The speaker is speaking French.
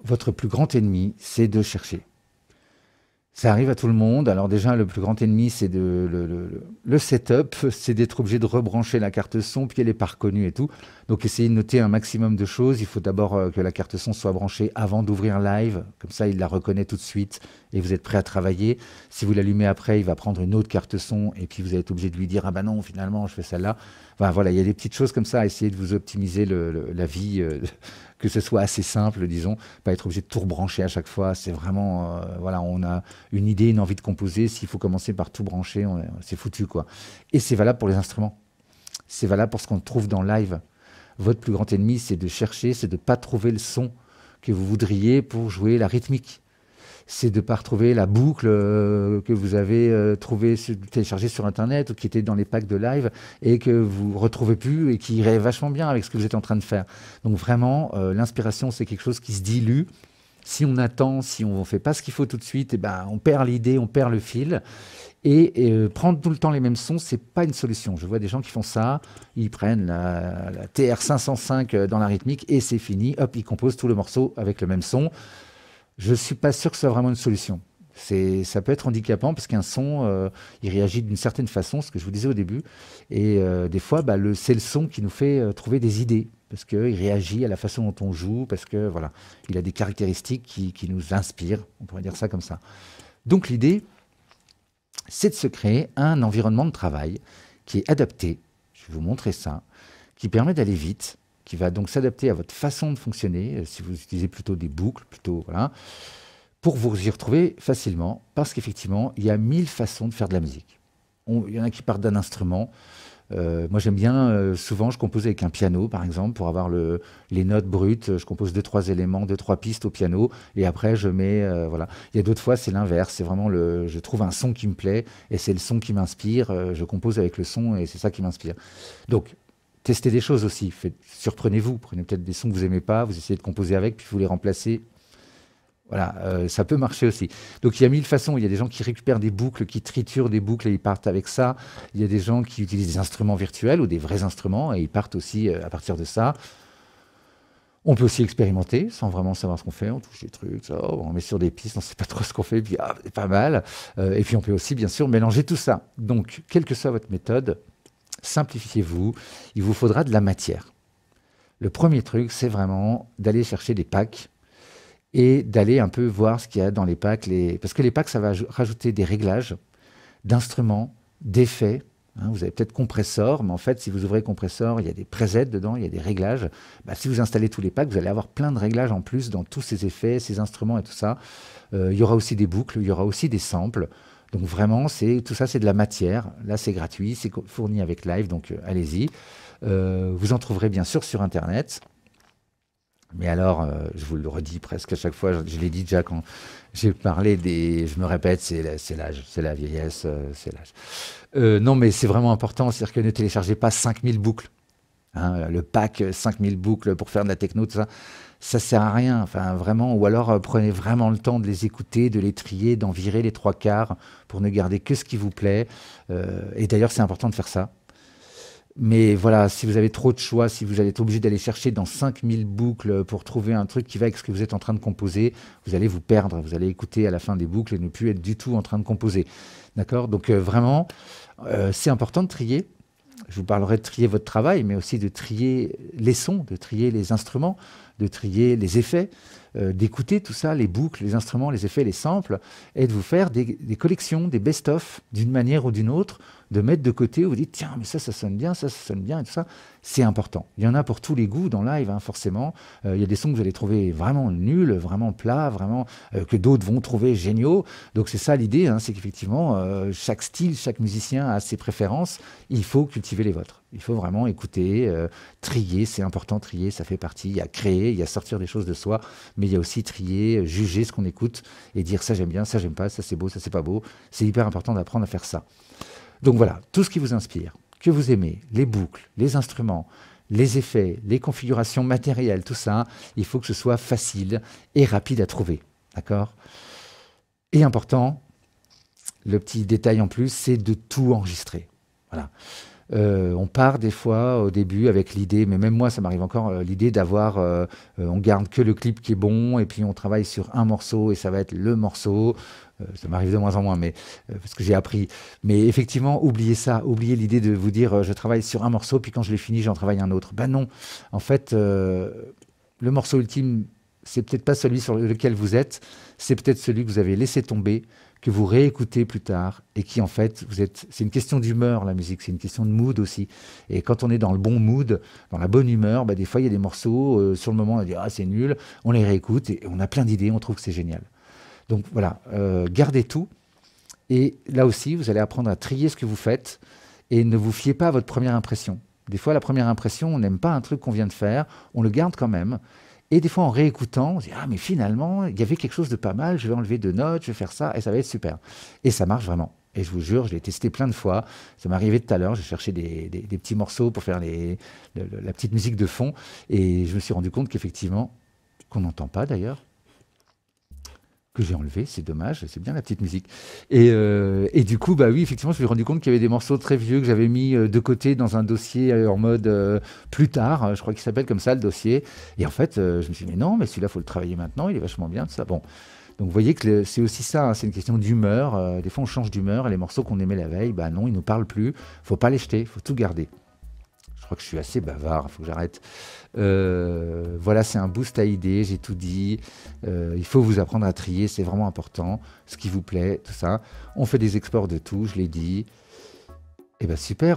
votre plus grand ennemi, c'est de chercher. Ça arrive à tout le monde. Alors déjà, le plus grand ennemi, c'est le setup, c'est d'être obligé de rebrancher la carte son, puis elle n'est pas reconnue et tout. Donc essayez de noter un maximum de choses. Il faut d'abord que la carte son soit branchée avant d'ouvrir live. Comme ça, il la reconnaît tout de suite et vous êtes prêt à travailler. Si vous l'allumez après, il va prendre une autre carte son et puis vous êtes obligé de lui dire « Ah bah non, finalement, je fais celle-là ». Enfin, voilà, il y a des petites choses comme ça. Essayez de vous optimiser la vie, que ce soit assez simple, disons. Pas être obligé de tout rebrancher à chaque fois. C'est vraiment, voilà, on a une idée, une envie de composer. S'il faut commencer par tout brancher, c'est foutu, quoi. Et c'est valable pour les instruments. C'est valable pour ce qu'on trouve dans live. Votre plus grand ennemi, c'est de chercher, c'est de ne pas trouver le son que vous voudriez pour jouer la rythmique. C'est de ne pas retrouver la boucle que vous avez téléchargée sur Internet ou qui était dans les packs de live et que vous ne retrouvez plus et qui irait vachement bien avec ce que vous êtes en train de faire. Donc vraiment, l'inspiration, c'est quelque chose qui se dilue. Si on attend, si on ne fait pas ce qu'il faut tout de suite, eh ben, on perd l'idée, on perd le fil. Et prendre tout le temps les mêmes sons, c'est pas une solution. Je vois des gens qui font ça, ils prennent la TR 505 dans la rythmique et c'est fini. Hop, ils composent tout le morceau avec le même son. Je ne suis pas sûr que ce soit vraiment une solution. Ça peut être handicapant parce qu'un son, il réagit d'une certaine façon, ce que je vous disais au début. Et des fois, bah, c'est le son qui nous fait trouver des idées. Parce qu'il réagit à la façon dont on joue, parce que voilà, il a des caractéristiques qui nous inspirent. On pourrait dire ça comme ça. Donc l'idée, c'est de se créer un environnement de travail qui est adapté, je vais vous montrer ça, qui permet d'aller vite, qui va donc s'adapter à votre façon de fonctionner, si vous utilisez plutôt des boucles, voilà, pour vous y retrouver facilement, parce qu'effectivement, il y a 1000 façons de faire de la musique. Il y en a qui partent d'un instrument. Moi, j'aime bien, souvent, je compose avec un piano, par exemple, pour avoir les notes brutes. Je compose 2-3 éléments, 2-3 pistes au piano, et après, je mets, voilà. Il y a d'autres fois, c'est l'inverse. C'est vraiment je trouve un son qui me plaît, et c'est le son qui m'inspire. Je compose avec le son, et c'est ça qui m'inspire. Donc, testez des choses aussi. Surprenez-vous. Prenez peut-être des sons que vous n'aimez pas, vous essayez de composer avec, puis vous les remplacez. Voilà, ça peut marcher aussi. Donc il y a 1000 façons. Il y a des gens qui récupèrent des boucles, qui triturent des boucles et ils partent avec ça. Il y a des gens qui utilisent des instruments virtuels ou des vrais instruments et ils partent aussi à partir de ça. On peut aussi expérimenter sans vraiment savoir ce qu'on fait. On touche des trucs, ça, on met sur des pistes, on ne sait pas trop ce qu'on fait, puis c'est pas mal. Et puis on peut aussi bien sûr mélanger tout ça. Donc quelle que soit votre méthode, simplifiez-vous. Il vous faudra de la matière. Le premier truc, c'est vraiment d'aller chercher des packs et d'aller un peu voir ce qu'il y a dans les packs. Parce que les packs, ça va rajouter des réglages d'instruments, d'effets. Hein, vous avez peut-être compresseur, mais en fait, si vous ouvrez compresseur, il y a des presets dedans, il y a des réglages. Bah, si vous installez tous les packs, vous allez avoir plein de réglages en plus dans tous ces effets, ces instruments et tout ça. Il y aura aussi des boucles, il y aura aussi des samples. Donc vraiment, tout ça, c'est de la matière. Là, c'est gratuit, c'est fourni avec Live, donc allez-y. Vous en trouverez bien sûr sur Internet. Mais alors, je vous le redis presque à chaque fois, je l'ai dit déjà quand j'ai parlé je me répète, c'est l'âge, c'est la vieillesse, c'est l'âge. Non, mais c'est vraiment important, c'est-à-dire que ne téléchargez pas 5000 boucles. Hein, le pack 5000 boucles pour faire de la techno, tout ça, ça sert à rien. Enfin, vraiment, ou alors prenez vraiment le temps de les écouter, de les trier, d'en virer les 3/4 pour ne garder que ce qui vous plaît. Et d'ailleurs, c'est important de faire ça. Mais voilà, si vous avez trop de choix, si vous allez être obligé d'aller chercher dans 5000 boucles pour trouver un truc qui va avec ce que vous êtes en train de composer, vous allez vous perdre. Vous allez écouter à la fin des boucles et ne plus être du tout en train de composer. D'accord? Donc vraiment, c'est important de trier. Je vous parlerai de trier votre travail, mais aussi de trier les sons, de trier les instruments, de trier les effets, d'écouter tout ça, les boucles, les instruments, les effets, les samples, et de vous faire des collections, des best-of, d'une manière ou d'une autre, de mettre de côté où vous dites, tiens, mais ça sonne bien, ça sonne bien, et tout ça. C'est important. Il y en a pour tous les goûts dans live, hein, forcément. Il y a des sons que vous allez trouver vraiment nuls, vraiment plats, vraiment que d'autres vont trouver géniaux. Donc c'est ça l'idée, hein, c'est qu'effectivement, chaque style, chaque musicien a ses préférences. Il faut cultiver les vôtres. Il faut vraiment écouter, trier, c'est important, trier, ça fait partie. Il y a créer, il y a sortir des choses de soi, mais il y a aussi trier, juger ce qu'on écoute et dire ça j'aime bien, ça j'aime pas, ça c'est beau, ça c'est pas beau. C'est hyper important d'apprendre à faire ça. Donc voilà, tout ce qui vous inspire, que vous aimez, les boucles, les instruments, les effets, les configurations matérielles, tout ça, il faut que ce soit facile et rapide à trouver. D'accord? Et important, le petit détail en plus, c'est de tout enregistrer. Voilà. On part des fois au début avec l'idée, mais même moi ça m'arrive encore, l'idée d'avoir, on garde que le clip qui est bon et puis on travaille sur un morceau et ça va être le morceau. Ça m'arrive de moins en moins, mais parce que j'ai appris. Mais effectivement, oubliez ça, oubliez l'idée de vous dire je travaille sur un morceau puis quand je l'ai fini j'en travaille un autre. Ben non, en fait, le morceau ultime c'est peut-être pas celui sur lequel vous êtes, c'est peut-être celui que vous avez laissé tomber, que vous réécoutez plus tard, et qui en fait, c'est une question d'humeur la musique, c'est une question de mood aussi. Et quand on est dans le bon mood, dans la bonne humeur, bah, des fois il y a des morceaux, sur le moment on dit ah c'est nul, on les réécoute et on a plein d'idées, on trouve que c'est génial. Donc voilà, gardez tout, et là aussi vous allez apprendre à trier ce que vous faites, et ne vous fiez pas à votre première impression. Des fois la première impression, on n'aime pas un truc qu'on vient de faire, on le garde quand même, et des fois, en réécoutant, on se dit ah, mais finalement, il y avait quelque chose de pas mal, je vais enlever 2 notes, je vais faire ça, et ça va être super. Et ça marche vraiment. Et je vous jure, je l'ai testé plein de fois. Ça m'est arrivé tout à l'heure, j'ai cherché des petits morceaux pour faire la petite musique de fond, et je me suis rendu compte qu'effectivement, qu'on n'entend pas d'ailleurs, que j'ai enlevé, c'est dommage, c'est bien la petite musique. Et du coup, bah oui, effectivement, je me suis rendu compte qu'il y avait des morceaux très vieux que j'avais mis de côté dans un dossier en mode plus tard, je crois qu'il s'appelle comme ça le dossier. Et en fait, je me suis dit, mais non, mais celui-là, il faut le travailler maintenant, il est vachement bien, tout ça. Bon, donc vous voyez que c'est aussi ça, hein, c'est une question d'humeur. Des fois, on change d'humeur et les morceaux qu'on aimait la veille, bah non, ils ne nous parlent plus. Faut pas les jeter, faut tout garder. Je crois que je suis assez bavard, il faut que j'arrête. Voilà, c'est un boost à idées, j'ai tout dit. Il faut vous apprendre à trier, c'est vraiment important. Ce qui vous plaît, tout ça. On fait des exports de tout, je l'ai dit. Et bien super.